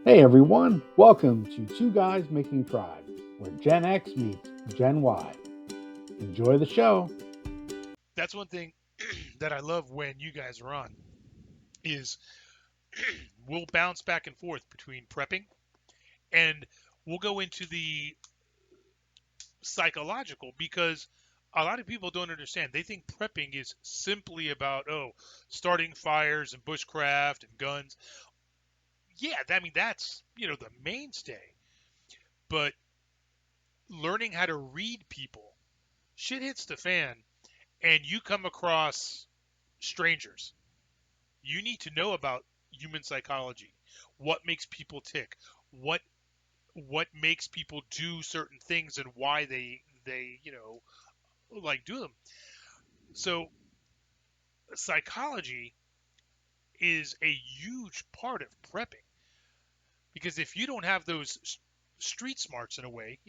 Hey everyone, welcome to Two Guys Making Tribe, where Gen X meets Gen Y. Enjoy the show. That's one thing that I love when you guys are on is we'll bounce back and forth between prepping and we'll go into the psychological because a lot of people don't understand. They think prepping is simply about starting fires and bushcraft and guns. Yeah, that's the mainstay. But learning how to read people, shit hits the fan, and you come across strangers. You need to know about human psychology, what makes people tick, what what makes people do certain things and why they like do them. So psychology is a huge part of prepping because if you don't have those street smarts in a way,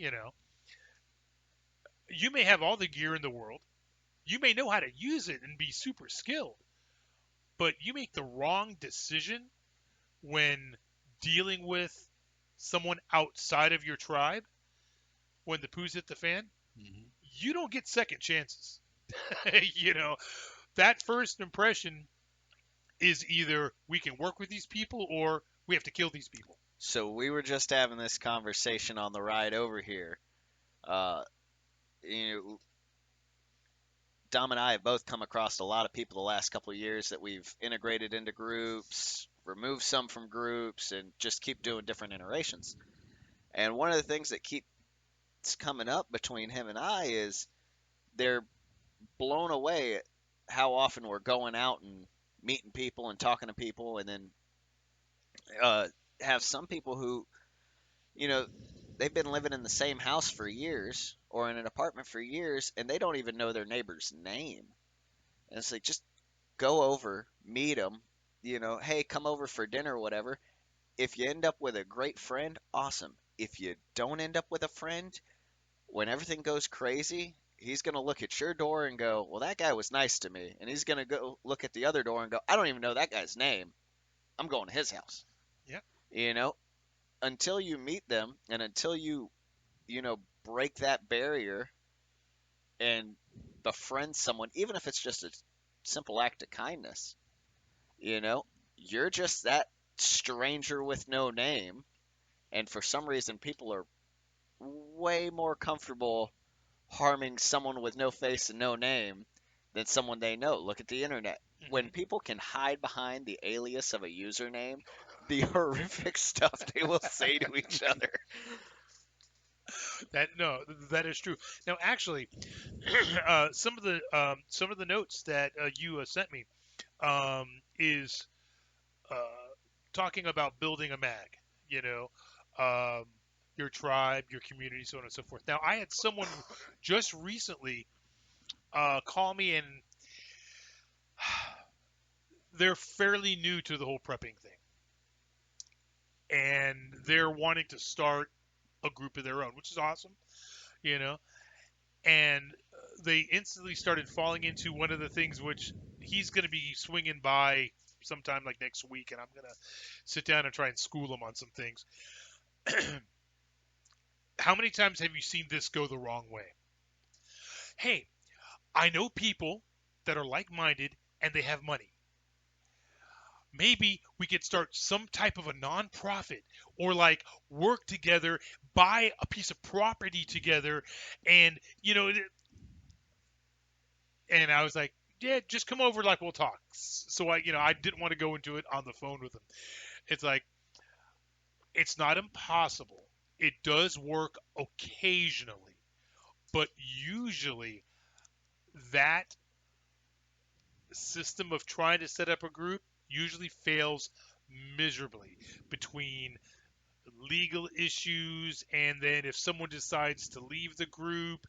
you may have all the gear in the world, you may know how to use it and be super skilled, but you make the wrong decision when dealing with someone outside of your tribe when the poos hit the fan, Hmm. you don't get second chances. you know, that first impression is either we can work with these people or we have to kill these people. So we were just having this conversation on the ride over here. Uh, you know, Dom and I have both come across a lot of people the last couple of years that we've integrated into groups, removed some from groups, and just keep doing different iterations. And one of the things that keeps coming up between him and I is they're blown away at how often we're going out and meeting people and talking to people, and then uh, have some people who you know, they've been living in the same house for years or in an apartment for years and they don't even know their neighbor's name. And it's like, just go over, meet them, hey, come over for dinner or whatever. If you end up with a great friend, awesome. If you don't end up with a friend, when everything goes crazy, he's going to look at your door and go, well, that guy was nice to me. And he's going to go look at the other door and go, I don't even know that guy's name. I'm going to his house. Yeah. You know, until you meet them and until you break that barrier and befriend someone, even if it's just a simple act of kindness, you know, you're just that stranger with no name. And for some reason, people are way more comfortable harming someone with no face and no name than someone they know. Look at the internet. When Hmm. people can hide behind the alias of a username, the horrific stuff they will say to each other. That no, that is true. Now, actually, some of the notes that you sent me um, is uh, talking about building a mag. You know, um, your tribe, your community, so on and so forth. Now, I had someone just recently call me, and they're fairly new to the whole prepping thing, and they're wanting to start a group of their own, which is awesome. You know, and they instantly started falling into one of the things which he's going to be swinging by sometime like next week, and I'm going to sit down and try and school him on some things. How many times have you seen this go the wrong way? Hey, I know people that are like minded and they have money. Maybe we could start some type of a nonprofit or like work together, buy a piece of property together, and and I was like, yeah, just come over, like we'll talk. So I didn't want to go into it on the phone with him. It's like it's not impossible. It does work occasionally, but usually that system of trying to set up a group usually fails miserably between legal issues, and then if someone decides to leave the group,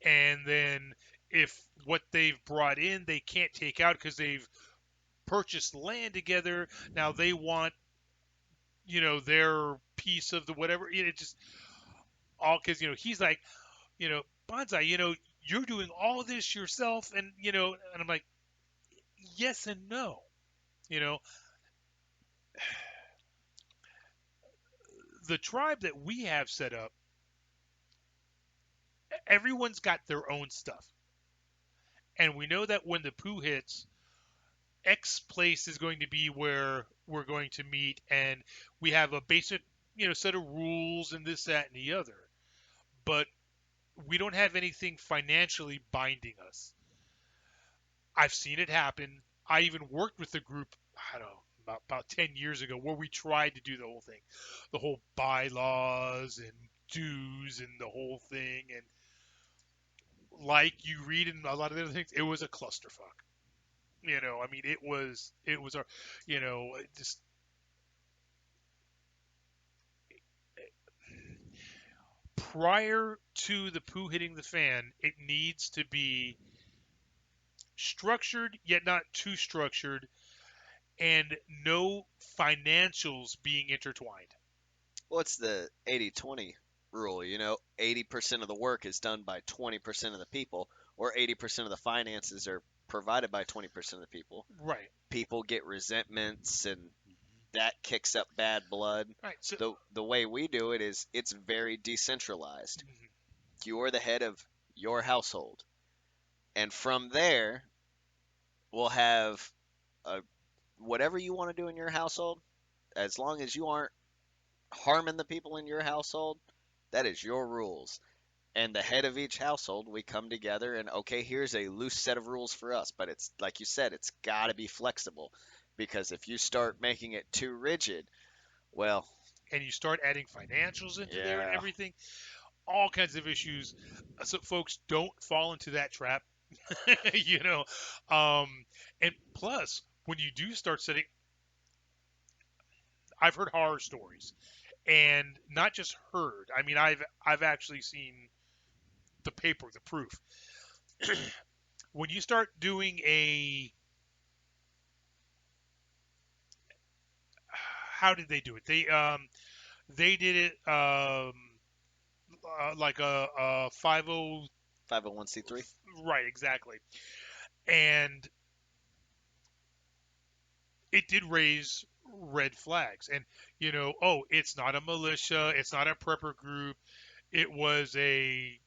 and then if what they've brought in they can't take out because they've purchased land together, now they want their piece of the whatever. It just all because he's like, Banzai, you're doing all this yourself, and and I'm like, yes and no. You know, the tribe that we have set up, everyone's got their own stuff. And we know that when the poo hits, X place is going to be where we're going to meet, and we have a basic, set of rules and this, that, and the other. But we don't have anything financially binding us. I've seen it happen. I even worked with a group, I don't know, about 10 years ago, where we tried to do the whole thing, the whole bylaws and dues and the whole thing. And like you read in a lot of the other things, it was a clusterfuck. I mean, it was a, just prior to the poo hitting the fan, it needs to be structured, yet not too structured, and no financials being intertwined. What's the 80-20 rule? 80% of the work is done by 20% of the people, or 80% of the finances are provided by 20% of the people. Right. People get resentments, and that kicks up bad blood. Right. So The way we do it is it's very decentralized. You're the head of your household, and from there, we'll have whatever you want to do in your household, as long as you aren't harming the people in your household, that is your rules. And the head of each household, we come together and, okay, here's a loose set of rules for us. But it's like you said, it's got to be flexible, because if you start making it too rigid, well, and you start adding financials into there and yeah, everything, all kinds of issues. So folks, don't fall into that trap. you know, and plus, when you do start setting, I've heard horror stories, and not just heard. I mean, I've actually seen the paper, the proof. When you start doing how did they do it? They did it like a 50. 501c3. Right, exactly. And it did raise red flags. And it's not a militia, it's not a prepper group, it was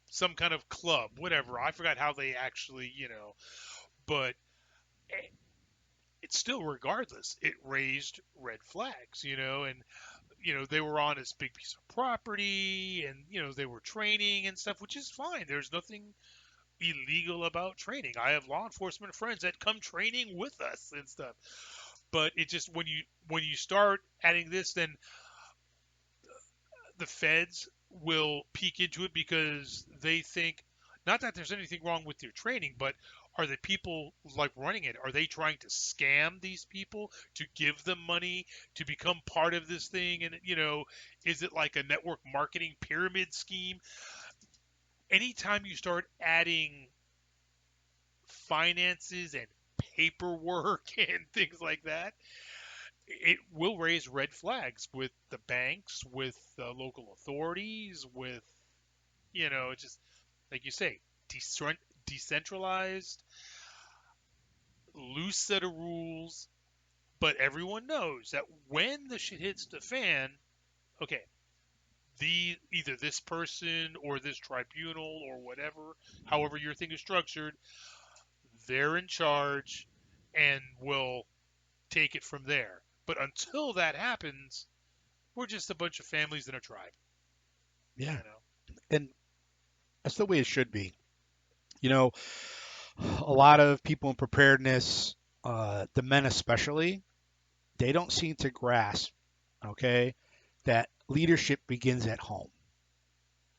some kind of club, whatever. I forgot how they actually, but it's still, regardless, it raised red flags, and they were on this big piece of property, and they were training and stuff, which is fine. There's nothing illegal about training. I have law enforcement friends that come training with us and stuff. But it just, when you start adding this, then the feds will peek into it, because they think, not that there's anything wrong with your training, but are the people like running it, are they trying to scam these people to give them money to become part of this thing? And is it like a network marketing pyramid scheme? Anytime you start adding finances and paperwork and things like that, it will raise red flags with the banks, with the local authorities, with, just like you say, decentralized, loose set of rules. But everyone knows that when the shit hits the fan, okay, either this person or this tribunal or whatever, however your thing is structured, they're in charge and will take it from there. But until that happens, we're just a bunch of families in a tribe. Yeah. And that's the way it should be. You know, a lot of people in preparedness, the men especially, they don't seem to grasp, okay, that leadership begins at home.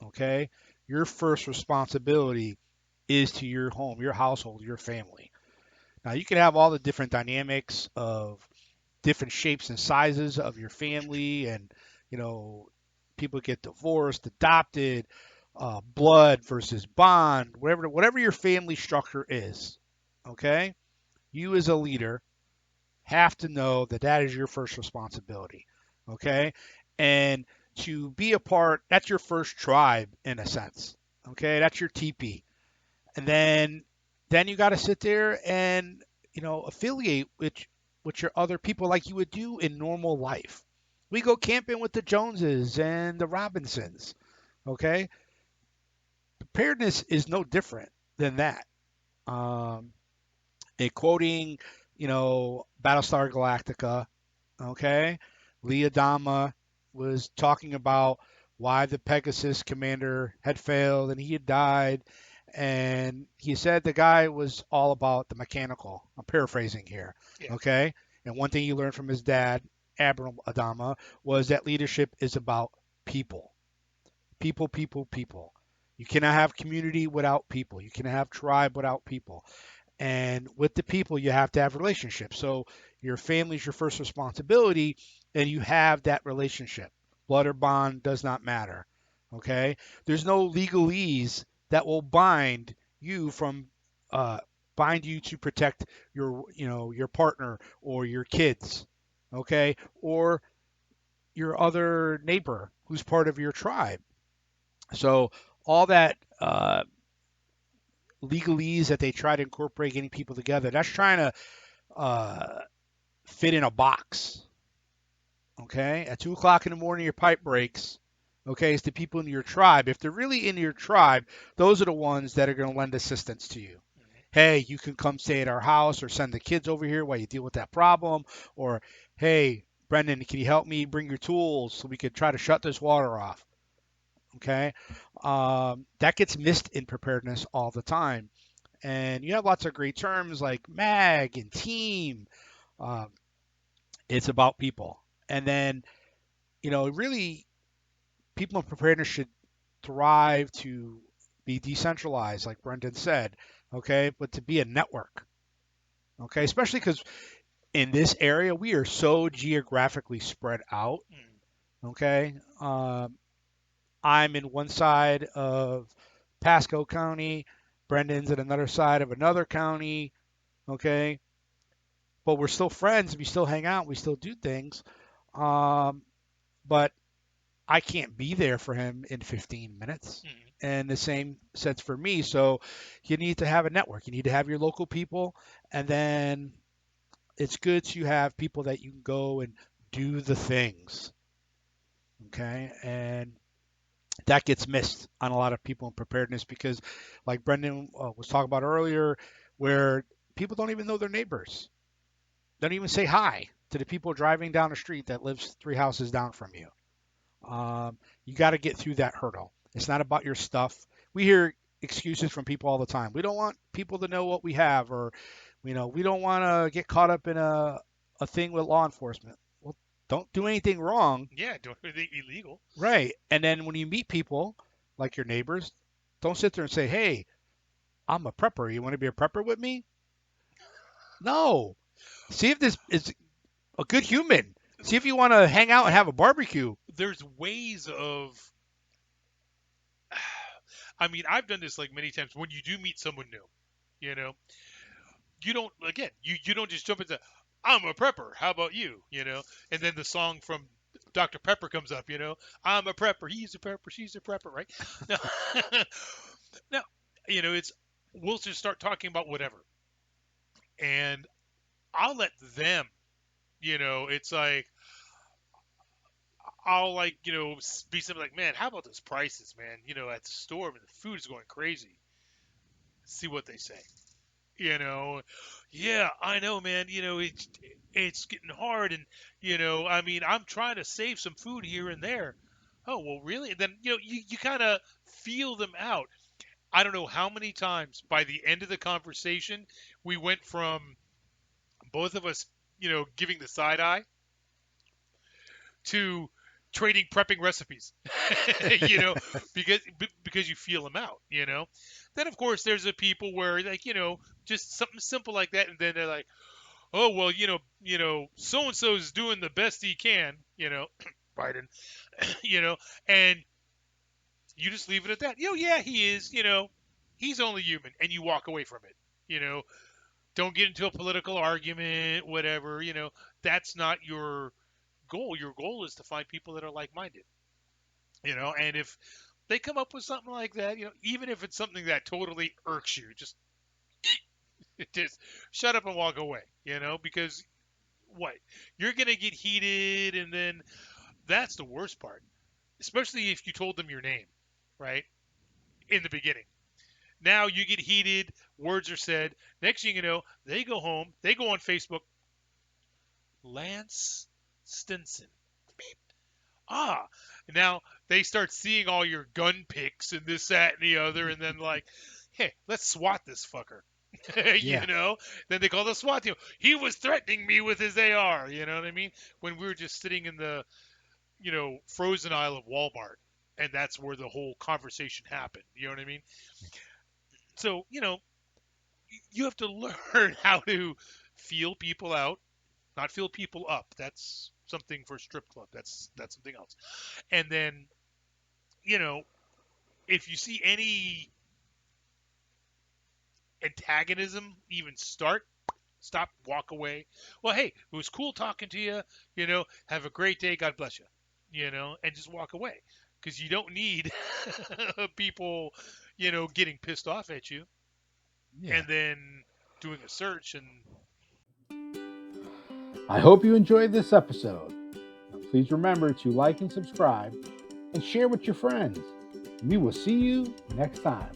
Okay? Your first responsibility is to your home, your household, your family. Now, you can have all the different dynamics of different shapes and sizes of your family, and, you know, people get divorced, adopted, blood versus bond, whatever your family structure is. Okay? You as a leader have to know that that is your first responsibility. Okay? And to be a part, that's your first tribe in a sense. Okay? That's your teepee. And then you got to sit there and, affiliate with your other people like you would do in normal life, We go camping with the Joneses and the Robinsons. Okay, preparedness is no different than that. Um, and quoting, Battlestar Galactica. Okay, Lee Adama was talking about why the Pegasus commander had failed and he had died. And he said the guy was all about the mechanical. I'm paraphrasing here. Yeah. Okay. And one thing he learned from his dad, Admiral Adama, was that leadership is about people. People, people, people. You cannot have community without people. You cannot have tribe without people. And with the people, you have to have relationships. So your family is your first responsibility, and you have that relationship. Blood or bond does not matter. Okay. There's no legalese that will uh, bind you to protect your partner or your kids. Okay. Or your other neighbor who's part of your tribe. So all that legalese that they try to incorporate getting people together, that's trying to uh, fit in a box. Okay, at 2 o'clock in the morning, your pipe breaks. Okay, it's the people in your tribe. If they're really in your tribe, those are the ones that are going to lend assistance to you. Hey, you can come stay at our house or send the kids over here while you deal with that problem. Or, hey, Brendan, can you help me bring your tools so we could try to shut this water off? Okay, that gets missed in preparedness all the time. And you have lots of great terms like mag and team. Um, it's about people. And then, really, people in preparedness should thrive to be decentralized, like Brendan said, okay, but to be a network, okay, especially because in this area, we are so geographically spread out, okay. I'm in one side of Pasco County, Brendan's in another side of another county, okay, but we're still friends. We still hang out. We still do things. Um, but I can't be there for him in 15 minutes. And the same sets for me. So you need to have a network. You need to have your local people. And then it's good to have people that you can go and do the things. Okay. And that gets missed on a lot of people in preparedness because, like Brendan was talking about earlier, where people don't even know their neighbors. Don't even say hi to the people driving down the street that lives 3 houses down from you. You got to get through that hurdle. It's not about your stuff. We hear excuses from people all the time. We don't want people to know what we have, or we don't want to get caught up in a thing with law enforcement. Well, don't do anything wrong. Yeah, don't do anything illegal. Right. And then when you meet people like your neighbors, don't sit there and say, "Hey, I'm a prepper. You want to be a prepper with me?" No. See if this is a good human. See if you want to hang out and have a barbecue. There's ways of. I mean, I've done this like many times. When you do meet someone new, you know, you don't again, you don't just jump into, I'm a prepper. How about you? And then the song from Dr. Pepper comes up. I'm a prepper. He's a prepper. She's a prepper, right? No, no, it's we'll just start talking about whatever, and I'll let them. It's like I'll like be something like, man, how about those prices, man? At the store, the food is going crazy. See what they say. you know yeah, I know, man. It's getting hard, and I mean, I'm trying to save some food here and there. Oh, well, really? And then you kind of feel them out. I don't know how many times by the end of the conversation we went from both of us giving the side eye to trading prepping recipes. you know because you feel them out. Then of course there's the people where, like, just something simple like that, and then they're like, oh, well, so and so is doing the best he can, Biden. you know and you just leave it at that. Yeah, he is. He's only human, and you walk away from it. Don't get into a political argument, whatever. That's not your goal. Your goal is to find people that are like-minded. And if they come up with something like that, even if it's something that totally irks you, just shut up and walk away. Because what, you're gonna get heated, and then That's the worst part, especially if you told them your name, right? In the beginning. Now you get heated, words are said. Next thing you know, they go home, they go on Facebook, Lance Stinson. Beep. Ah, now they start seeing all your gun pics and this, that, and the other, and then like, hey, let's SWAT this fucker. Yeah. You know? Then they call the SWAT team. He was threatening me with his AR. You know what I mean? When we were just sitting in the, frozen aisle of Walmart, and that's where the whole conversation happened. You know what I mean? So, you have to learn how to feel people out, not feel people up. That's something for a strip club. That's something else. And then, you know, if you see any antagonism even start, stop, walk away. Well, hey, it was cool talking to you. Have a great day. God bless you. And just walk away because you don't need people, getting pissed off at you Yeah. and then doing a search and I hope you enjoyed this episode. Please remember to like and subscribe and share with your friends. We will see you next time.